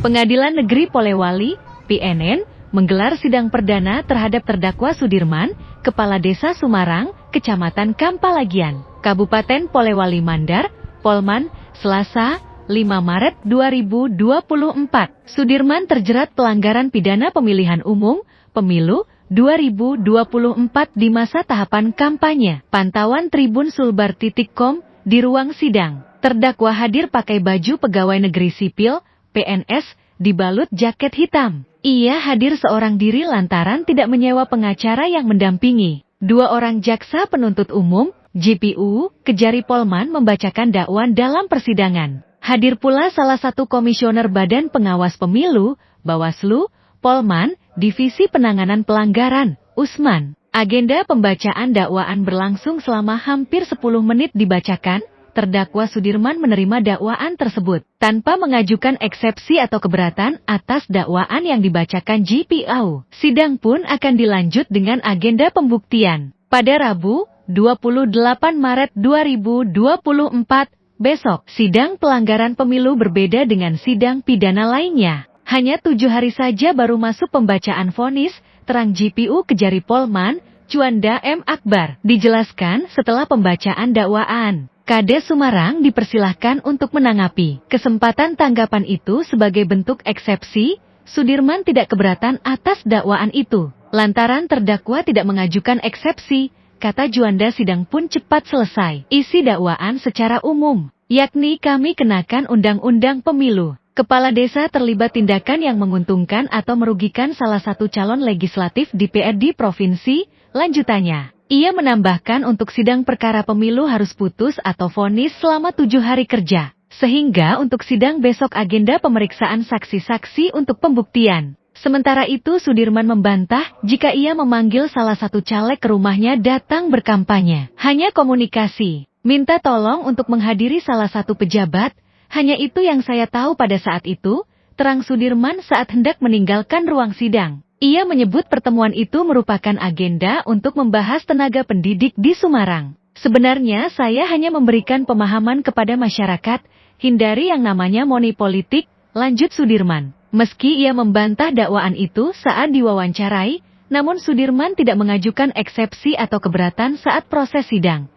Pengadilan Negeri Polewali, PNN, menggelar sidang perdana terhadap terdakwa Sudirman, Kepala Desa Sumarang, Kecamatan Kampalagian, Kabupaten Polewali Mandar, Polman, Selasa, 5 Maret 2024. Sudirman terjerat pelanggaran pidana pemilihan umum, pemilu 2024 di masa tahapan kampanye. Pantauan Tribun Sulbar.com di ruang sidang. Terdakwa hadir pakai baju pegawai negeri sipil, PNS, dibalut jaket hitam. Ia hadir seorang diri lantaran tidak menyewa pengacara yang mendampingi. 2 orang jaksa penuntut umum, JPU, Kejari Polman membacakan dakwaan dalam persidangan. Hadir pula salah satu komisioner Badan Pengawas Pemilu, Bawaslu, Polman, Divisi Penanganan Pelanggaran, Usman. Agenda pembacaan dakwaan berlangsung selama hampir 10 menit dibacakan. Terdakwa Sudirman menerima dakwaan tersebut tanpa mengajukan eksepsi atau keberatan atas dakwaan yang dibacakan JPU. Sidang pun akan dilanjut dengan agenda pembuktian pada Rabu, 28 Maret 2024 besok. Sidang pelanggaran pemilu berbeda dengan sidang pidana lainnya. Hanya 7 hari saja baru masuk pembacaan vonis, terang JPU Kejari Polman, Juanda M. Akbar. Dijelaskan setelah pembacaan dakwaan, Kades Sumarang dipersilahkan untuk menanggapi. Kesempatan tanggapan itu sebagai bentuk eksepsi, Sudirman tidak keberatan atas dakwaan itu. Lantaran terdakwa tidak mengajukan eksepsi, kata Juanda, sidang pun cepat selesai. Isi dakwaan secara umum, yakni kami kenakan Undang-Undang Pemilu. Kepala desa terlibat tindakan yang menguntungkan atau merugikan salah satu calon legislatif DPRD provinsi, lanjutannya. Ia menambahkan untuk sidang perkara pemilu harus putus atau vonis selama 7 hari kerja. Sehingga untuk sidang besok agenda pemeriksaan saksi-saksi untuk pembuktian. Sementara itu Sudirman membantah jika ia memanggil salah satu caleg ke rumahnya datang berkampanye. Hanya komunikasi, minta tolong untuk menghadiri salah satu pejabat, hanya itu yang saya tahu pada saat itu, terang Sudirman saat hendak meninggalkan ruang sidang. Ia menyebut pertemuan itu merupakan agenda untuk membahas tenaga pendidik di Sumarang. Sebenarnya saya hanya memberikan pemahaman kepada masyarakat, hindari yang namanya money politik, lanjut Sudirman. Meski ia membantah dakwaan itu saat diwawancarai, namun Sudirman tidak mengajukan eksepsi atau keberatan saat proses sidang.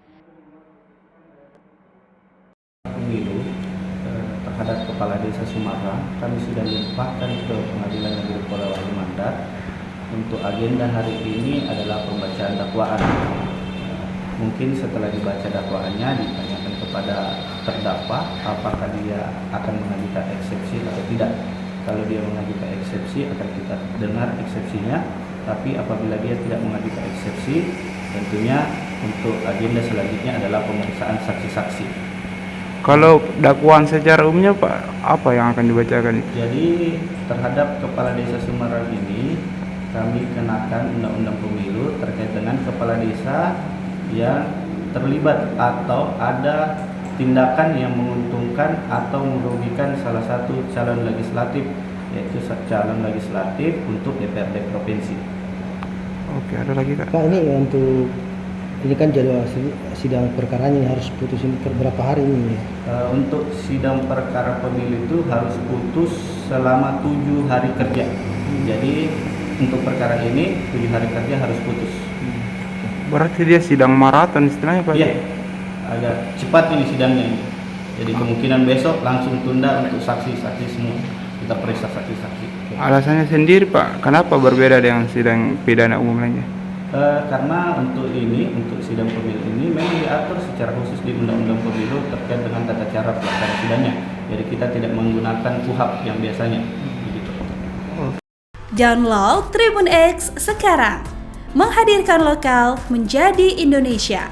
Pemilu terhadap Kepala Desa Sumarang, kami sudah limpahkan ke Pengadilan Negeri Polewali Mandar. Untuk agenda hari ini adalah pembacaan dakwaan. Mungkin setelah dibaca dakwaannya ditanyakan kepada terdakwa apakah dia akan mengajukan eksepsi atau tidak. Kalau dia mengajukan eksepsi akan kita dengar eksepsinya, tapi apabila dia tidak mengajukan eksepsi, tentunya untuk agenda selanjutnya adalah pemeriksaan saksi-saksi. Kalau dakwaan secara umumnya Pak, apa yang akan dibacakan? Jadi terhadap Kepala Desa Sumarang ini kami kenakan Undang-Undang Pemilu terkait dengan kepala desa yang terlibat atau ada tindakan yang menguntungkan atau merugikan salah satu calon legislatif, yaitu calon legislatif untuk DPRD provinsi. Oke, ada lagi Kak? Pak, ini untuk ini kan jadwal sidang perkaranya harus putusin berapa hari ini? Untuk sidang perkara pemilu itu harus putus selama 7 hari kerja. Jadi untuk perkara ini 7 hari kerja harus putus. Berarti dia sidang maraton istilahnya Pak? Iya, agak cepat ini sidangnya. Jadi kemungkinan besok langsung tunda untuk saksi-saksi semua. Kita periksa saksi-saksi. Alasannya sendiri Pak, kenapa berbeda dengan sidang pidana umum lainnya? Karena untuk sidang pemilu ini memang diatur secara khusus di Undang-Undang Pemilu terkait dengan tata cara pelaksanaan sidangnya. Jadi kita tidak menggunakan KUHP yang biasanya. Begitu. Download Tribun X sekarang, menghadirkan lokal menjadi Indonesia.